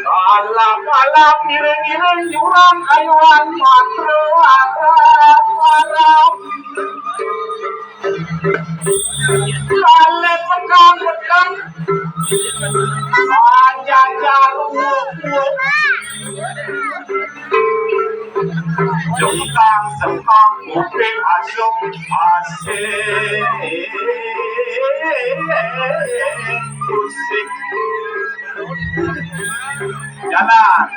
Alap-alap ireng-ireng jurang ayuan matro arap-arap lale petang-petang aja-aja lumuk-lumuk jengkang-sengkang kuping asup asik musik jalan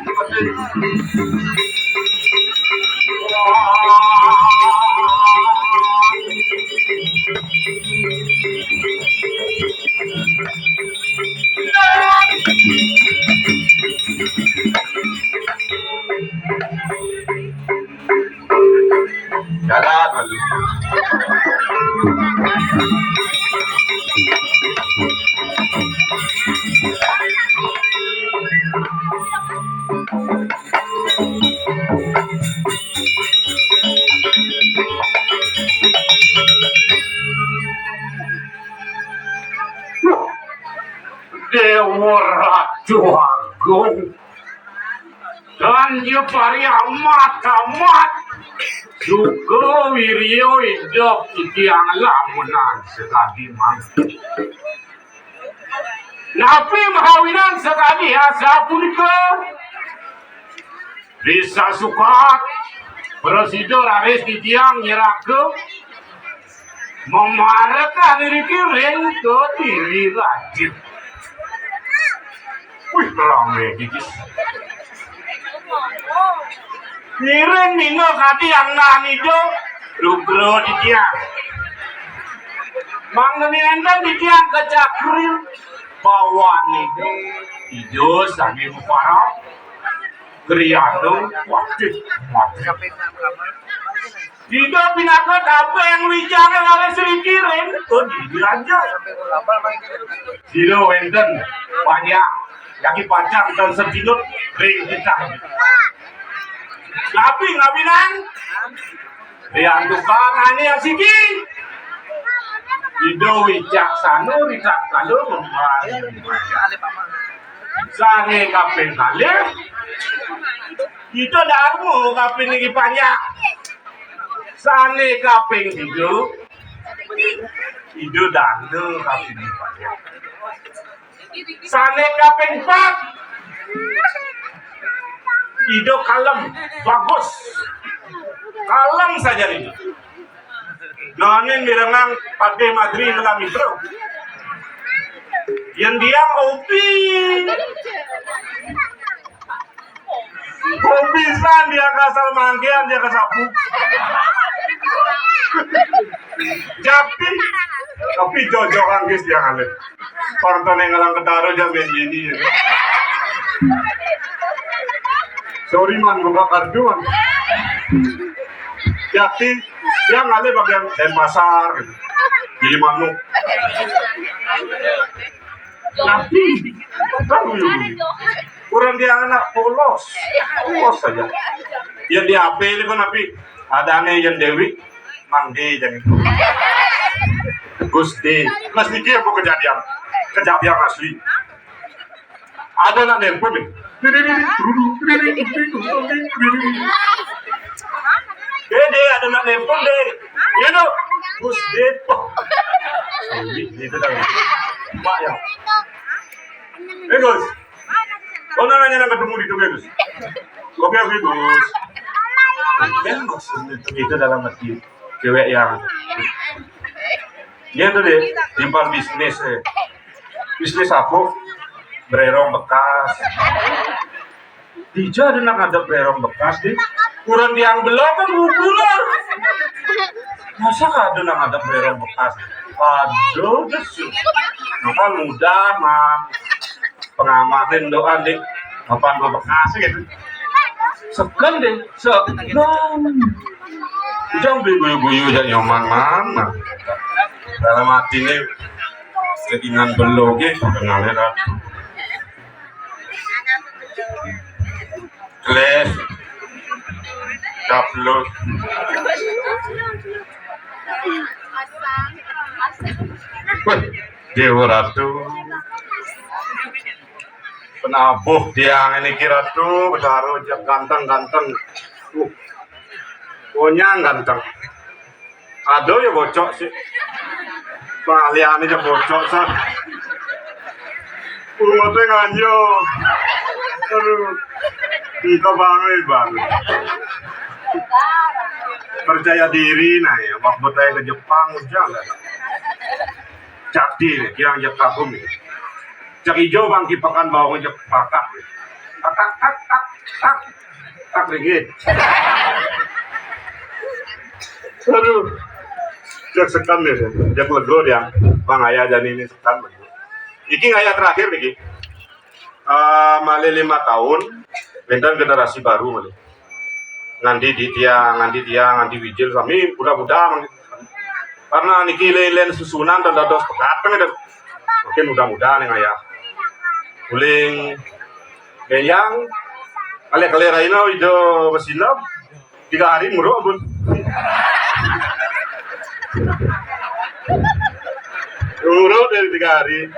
jalan Dewa Ratu Agung dan Jepari amat-amat Suko Wiryo hidup di yang lamunan sekali mampu Napi mahawinan sekali asa punika bisa sukat Presiden Aris di tiang nyerake memarahkan diri kiring ke diri rajin. Wih, rame gigis. Ngiring nino kati yang nani do, lugro di tiang. Mangani enten di tiang kecakril, bawa nih, ijo sami mufarah, kriado, wajib, wajib. Tidak pinakot apa yang wijana ngare Sri Kirin, tuh dilanjut. Silo enten banyak. Yaki panjang dan sedikit ring kita. Tapi ngabinan, diandukan ani yang siki. Ido wijaksana wijaksana membaca. Sange kaping kalih. Itu darmu kaping iki banyak. Sane kaping hidu danu kaping 4. Sane kaping 4 hidup kalem, bagus, kalem saja ini. Nonin mirengang pade madri ngelami bro. Yang dia hobisan dia kasal manggian dia kesapu. Tapi jojo anggis dia ngalir. Parton yang ngalang ketaro jam ini. Sorry man, buka kartu man. Jadi yang ngalir bagian pasar gitu. Beli manuk. Tapi tahu kurang dia anak polos saja. Yang dia apel itu nabi ada ane yang Dewi mandi jadi Gusti Mas Niki apa kejadian asli ada nak nelpon nih deh ada nak nelpon deh ya no Gusti itu dah mak ya Gus kau nanya ketemu di tuh Gus kopi apa Gus kan maksudnya itu dalam arti cewek yang dia tuh deh timbal bisnis apa bererong bekas Dija ada nak ada bererong bekas deh kurang diang belakang kan ular masa ada nak ada bererong bekas aduh jesu maka mudah mam pengamatin doa deh apaan bekas gitu segan deh segan jangan beli guyu-guyu jadi nyaman mana dalam hati ini keinginan beloge pengalir les upload Dewa Ratu penabuh dia ini kira tuh bertaruh ganteng punya ganteng aduh ya bocok sih pengalian aja bocok sah umutnya nganjo aduh kita banget percaya diri nah ya waktu saya ke Jepang jangan jadi yang Jepang bumi cak hijau bang kipakan bawang jep pakak tak ringgit aduh jak sekan deh jak legor ya bang ayah dan ini sekan iki ayah terakhir nih mali 5 tahun bentar generasi baru mali ngandi wijil kami mudah-mudahan karena niki lelen susunan dan dados pekateng mungkin mudah-mudahan yang ayah uling yang kali raina itu mesinap 3 hari muruk pun muruk dari 3 hari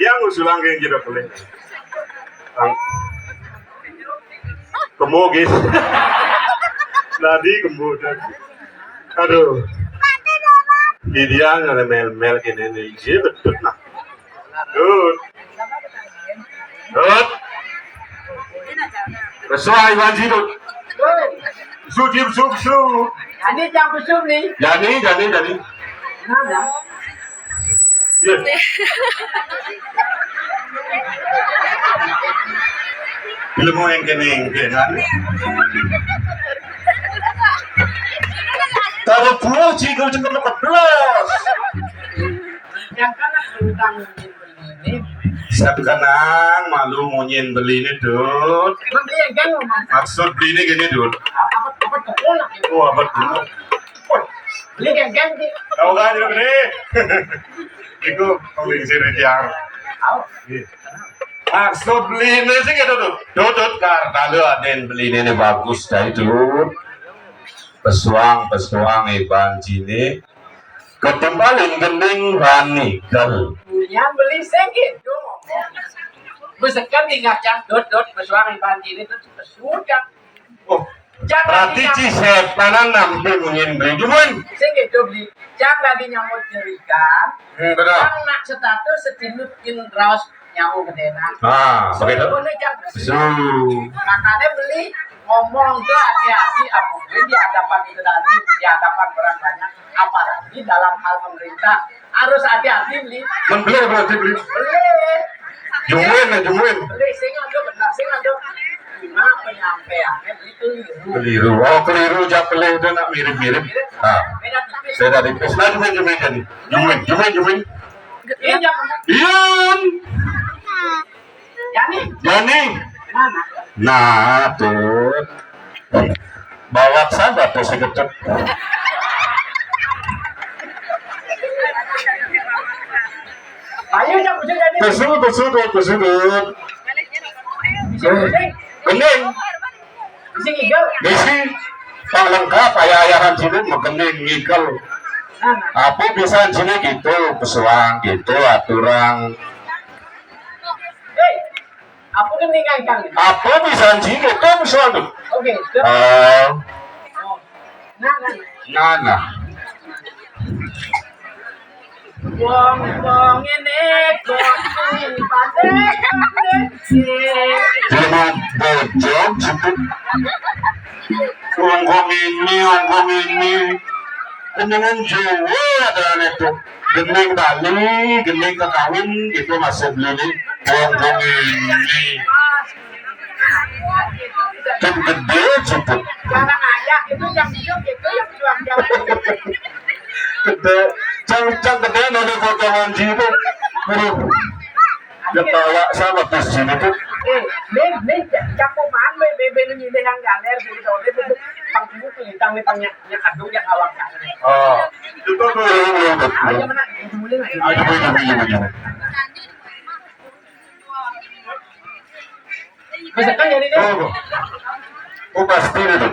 yang usulang yang tidak boleh kemogis tadi kemudian aduh dia nggak mel gini nih betul nah Dut. Sesuai wajib Dut. Sujib su. Jadi jam besuk nih. Jadi. Nada. Ya. Ilmu yang kening kan. Kalau pulau jika cukup 14. Yang kanan utang ini. Sekarang malu ngunyin beli ini Dut. Maksud beli ini gini Dut. Apa tepung? Oh apa dulu? Beli geng sih. Tahu kan juga gede. Itu pembeli sini yang. Maksud beli ini sih gitu Dut karena lu ada yang beli ini bagus dah itu. Pesuang iban jini. Ketembalin gending ranikel. Yang beli sedikit dong. Misalkan tinggal cang dot bersuara panci ini tuh sudah. Oh, Berarti cisepanan nampi mungin beli cuman. Sing itu beli. Jangan tadi nyamuk nyerikan. Benar. Yang nak status setinukin raus nyamuk gedena. Ah, begitu. Boleh jangan. So, Makanya beli ngomong tuh hati-hati apapun di hadapan itu tadi, di hadapan orang banyak, apalagi dalam hal pemerintah harus hati-hati beli. membeli berarti beli. Beli, Jumuin. beli sing ando benar sing ando. Cuma penyampaiannya beli keliru. Keliru. Oh, keliru aja beli itu nak mirip-mirip. Ah, Beda tipis. saya dari pes lah jumuin tadi. Jumuin. Ini jangan. Iyan. Yani, Yani. mana? Nah, tuh. Bawa saja tuh sekejap. Ayo jangan bisa jadi. Tersudut. Kening. Sing hijau. Bisi. Tak lengkap ayah-ayahan sini mengening ngikal. Nah, Apa bisa sini gitu, pesuang gitu, aturan. aku kan tinggalkan. Apa bisa sini gitu, pesuang tuh. Oke, Oh, nah. nah. Wong ini kok Cuma bojong situ. Ongkong ini. Keningan Jawa ada itu. Gening Bali, gening kekawin gitu masih beli. Ongkong ini. Kan gede situ. Jarang ayah itu yang hidup itu yang juang jalan. Gede. Cang gede nolak potongan situ. Ketawa sama di sini tuh. Nih, cakupan bebe ini yang galer gitu. Itu pangku kelitang nih pangnya kadung yang awak kan. Oh, itu tuh. Ayo mana? Mulai lagi. Ayo. Misalkan jadi deh. Oh, pasti itu.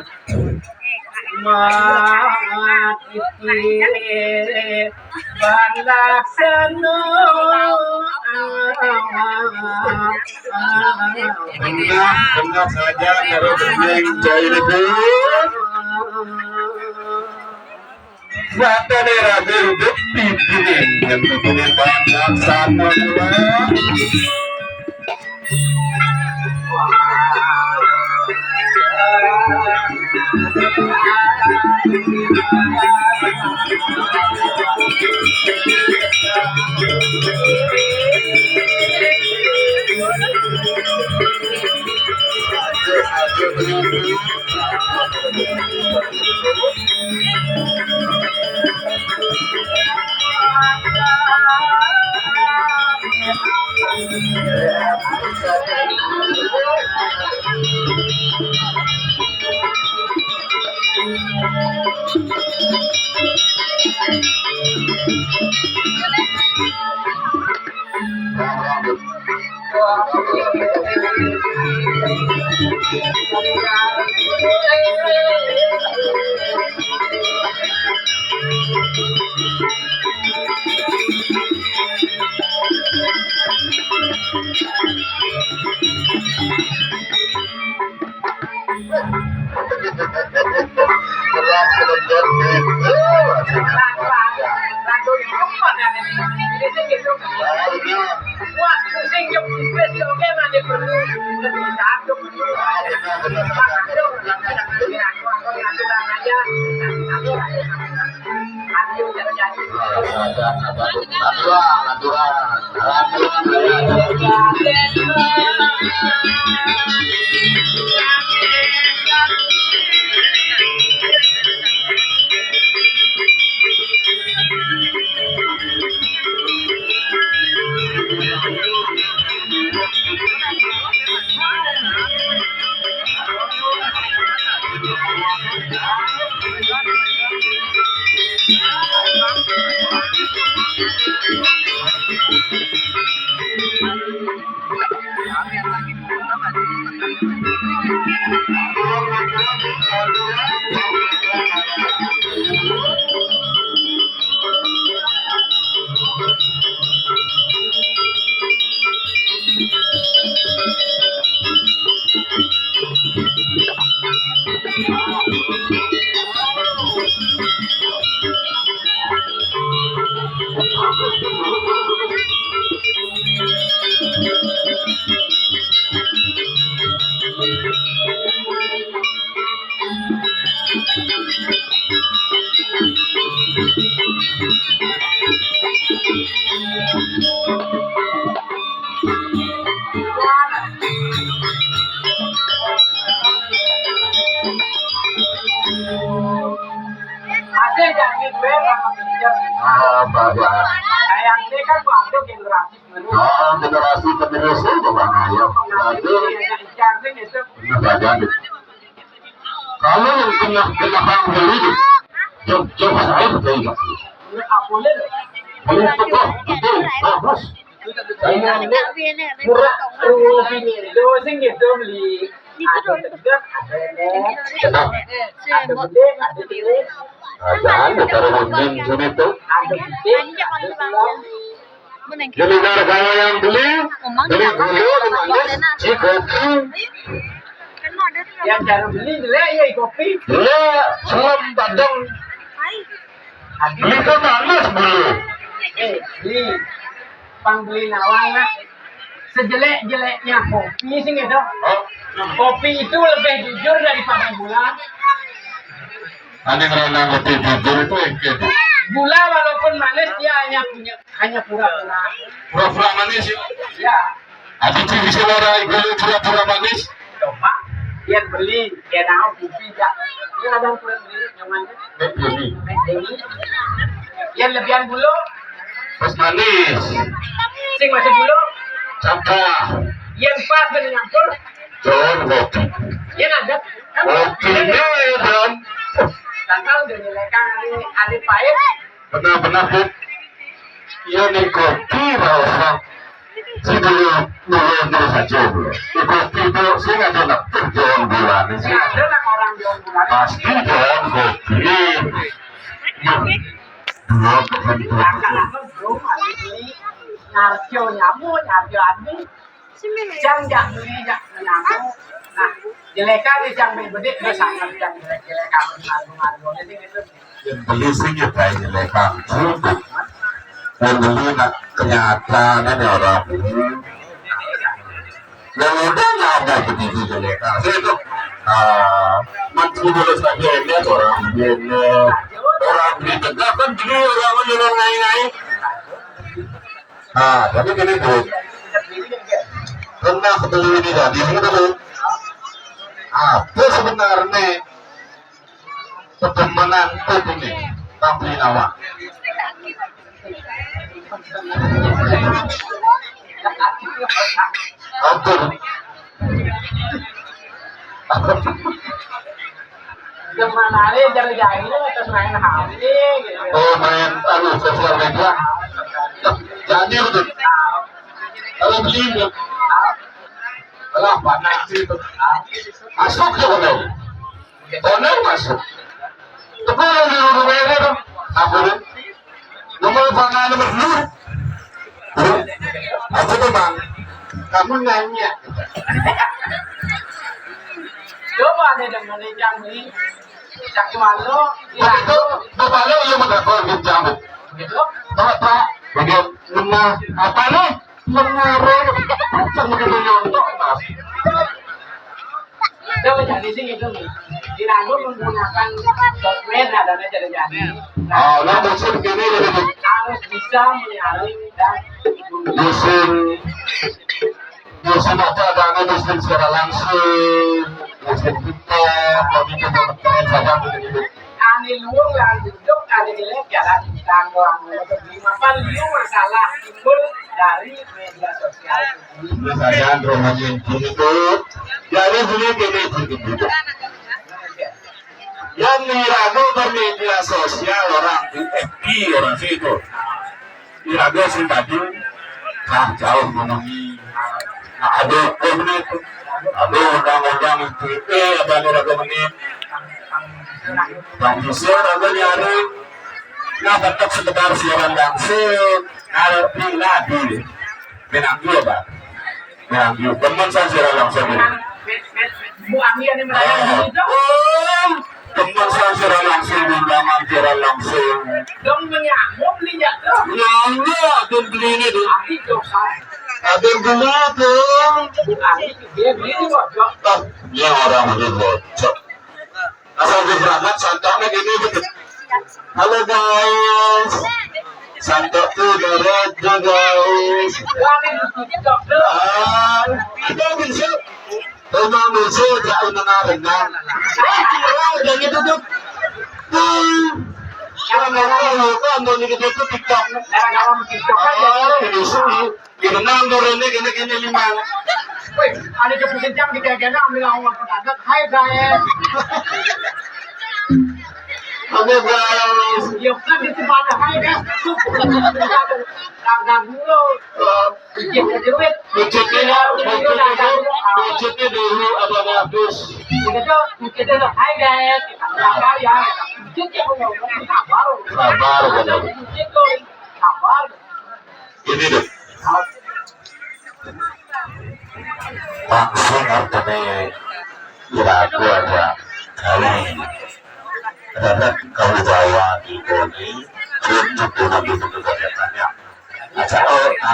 Mati balaksana Benar saja kalau bening cair itu. Mata daerah hidup pipirin yang pipirin balaksana mula. Ada jangan gue sama pinjam. Bahwa Kayak ini kan waktu generasi baru. generasi penerus itu Bang Ayah. Jadi bagian kalau yang kena hang beli coba saya betul nggak sih? Boleh betul bagus. Saya Murah, itu sing gitu beli. Ada tegak, ada lenek, ada gede, ada cilik, ada cara mungkin sini tuh. ada gede, ada selam. Jadi kalau yang beli beli dulu dengan jika Yang cara beli jelek ya kopi. ya selam badang beli ke manis beli. Beli, beli nawang sejelek-jeleknya kopi sih gitu. Kopi itu lebih jujur daripada gula. Ada yang lebih jujur itu yang gitu. Gula walaupun manis dia hanya pura-pura. Pura-pura manis ya. Ya, Ada ciri suara gula pura-pura manis. coba dia beli, dia tahu kopi ya. Dia ada kurang beli nyamannya. Beli. Yang lebihan gula, Pas manis. sing masih gula, Cakap. yang pas dengan nyampur, John kopi. yang ada. Kopinya dan Tangkal udah nilaikan ada pahit. benar-benar Bud. Ya nih kopi rasa. Si dulu saja bro. Kopi itu saya nggak pernah jual bulan sih. Nggak ada lah orang jual gula. Pasti jual kopi. Dua kopi itu. Kakak-kakak belum ada beli narjo nyamuk, narjo adi. Jangan beli nyamuk. Nah, jelekan di jang gede dia sangat jang jelekan narjo itu. Yang beli sih ya kayaknya lekang cukup. Yang beli nak kenyataan orang ini. Yang udah nggak ada begitu lekang. Saya itu menteri dulu saja ini orang ini orang di tegak kan jadi orang yang ngai-ngai. Tapi gini tuh. Pernah ketemu ini tadi dulu. Apa sebenarnya pertemanan itu ini tampil awak? Apa? Zaman hari jari-jari terus main HP gitu. Oh main sosial media. Jadi itu kalau beli itu lah panas itu masuk ke konon konon masuk tapi yang di rumah ini tuh apa nih nomor panah nomor dulu apa tuh bang kamu nanya Coba nih dengan yang beli cak malu, tapi itu bapak lo yang mendapat jamu gitu. Pak, bagian lemah apa nih? Mengarang, sama kita nyontok mas. Dia menjadi sih gitu nih. Diragu menggunakan sosmed dan jadi-jadi. Oh, lah musim gini lebih Harus bisa menyaring dan musim apa ada musim secara langsung, musim kita, kalau kita berteman saja begitu. ani luang yang duduk ani jelek jalan tanggung untuk apa liu masalah timbul dari media sosial ini. Saya rumahnya itu, jadi beli gini gitu. Yang diragu bermedia sosial orang di FB orang situ, diragu sih tadi, jauh ngomongin. Nah, ada menit, ada undang-undang ITE, ada berapa menit. Bang Yusuf ada nyari, nah tetap sekedar siaran langsung, kalau lagi, menanggung bang, menanggung, teman saya siaran langsung ini. Bu Ami yang melayani itu teman saya secara langsung undangan secara langsung. Dong menyambut nih ya tuh. Nanya dan beli ini tuh. Ahli dosa. Ada yang beli tuh. Ahli dia beli di bojok. Ya orang beli bocok. Asal berangkat santai gini gitu. Halo guys. Santai tuh Dorojo guys. Kami di dokter. Ada bisa. Emang bisa jauh menarengan. Jangan gitu tuh. Kalau nggak tahu kan mau gitu tuh TikTok. Gara-gara TikTok aja. Bisa. Gimana ini gini lima. Wih, ada keputusan kita kena ambil awal pertama. Hai guys. Halo guys. Ya kan di mana hai guys. Tangga dulu. Bikin duit. Budgetnya dulu apa habis. Kita tuh hai guys. Tangga ya. Budgetnya ngomong kabar. Kabar benar. Budget tuh kabar. Ini deh. Langsung artinya kira-aku aja kali kamu bawa di bodi untuk dengan itu kegiatannya aja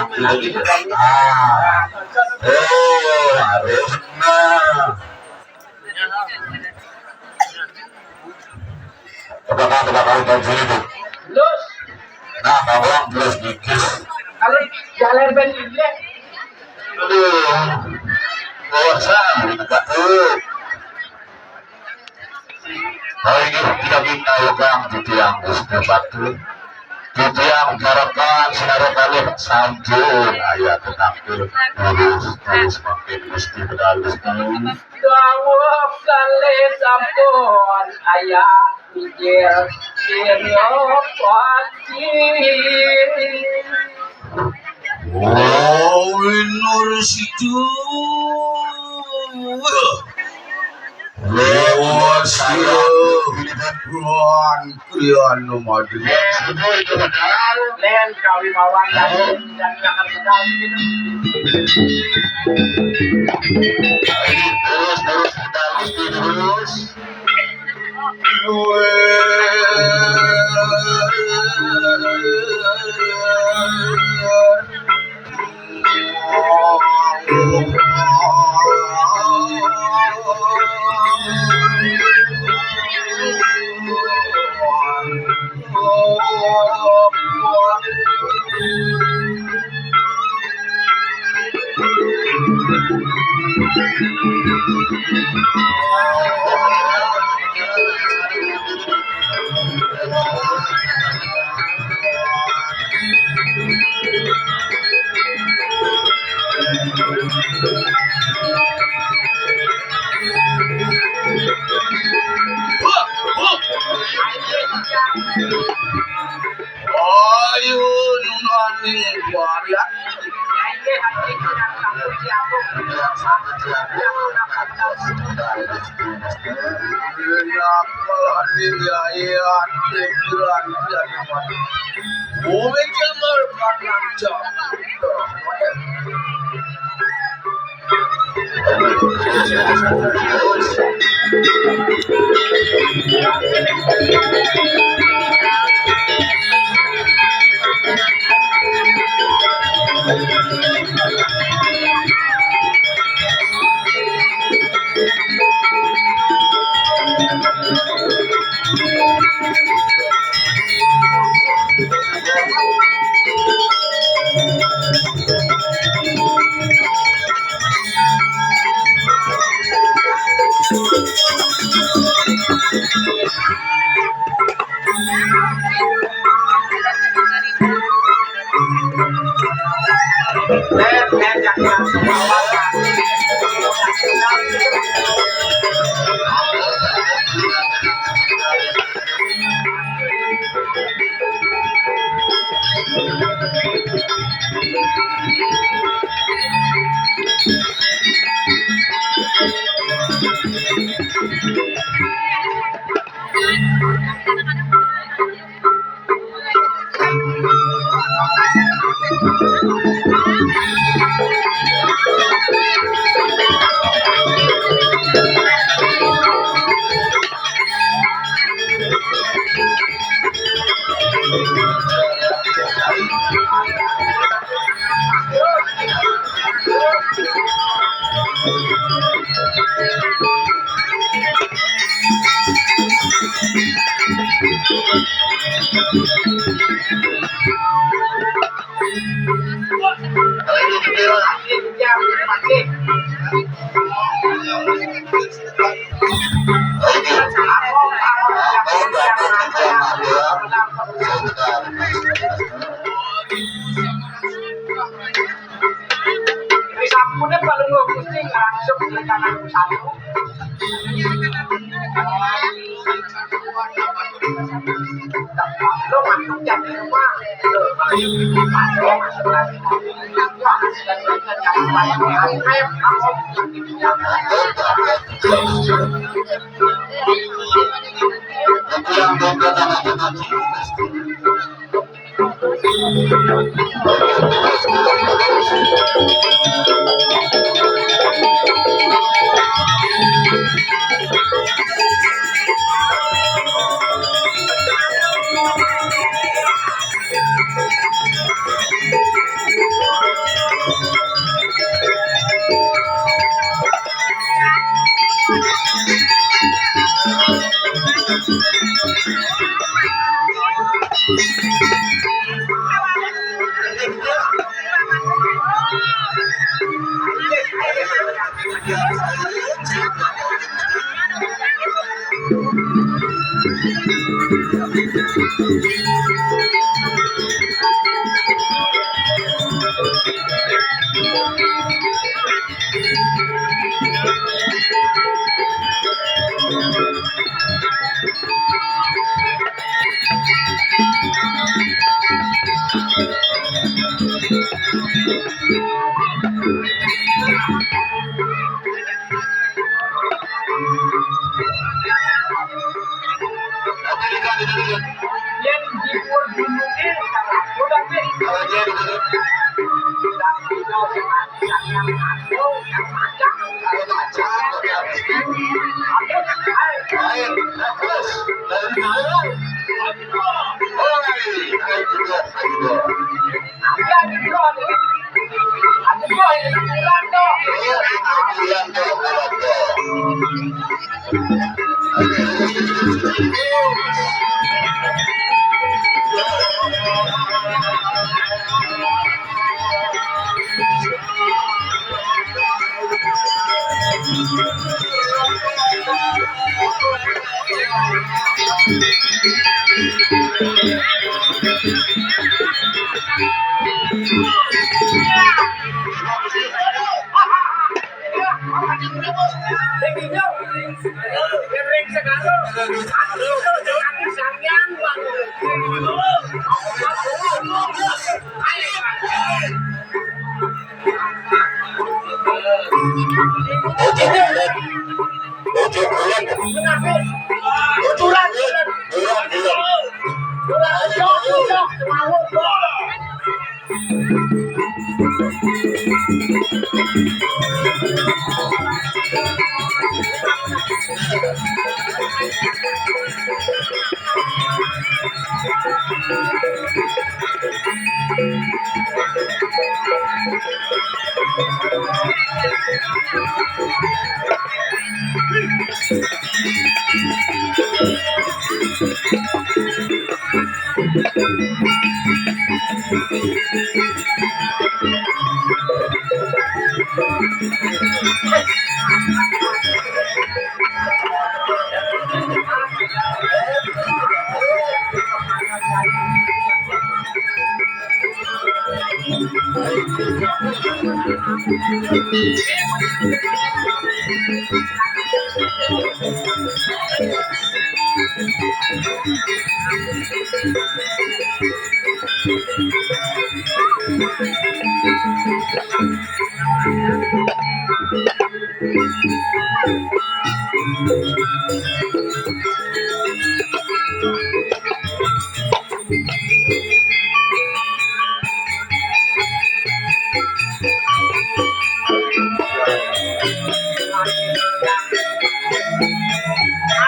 ambil gitu harusnya coba kali baju itu Lus. nah bawang terus dikit Kalau jalan bensinnya. aduh bosan enggak tuh. Hari ini kita minta yang titiang Gusti Batu, titiang garapan sinaro kali sampun ayat tetapi terus makin Gusti bedalus Dawuh kali sampun ayah pikir siryo pati. Oh, nur situ. Lewat saya, krian nomor dua. Len kawi mawar dan akan sedang Terus. Ayo nunani waria. Sampune paling gusti langsung ke kanan satu. Lo masuk jam rumah. Yang dipur gunungnya udah sih.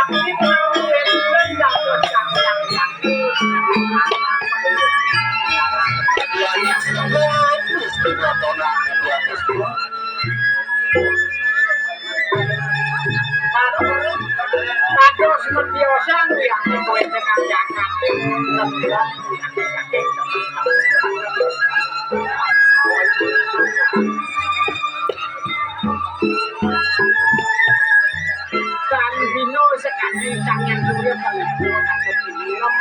Aku mau Matiyosan yang sesuai dengan jangan kemudian kan bino sekali sangat surya paling atau film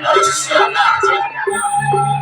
harus siap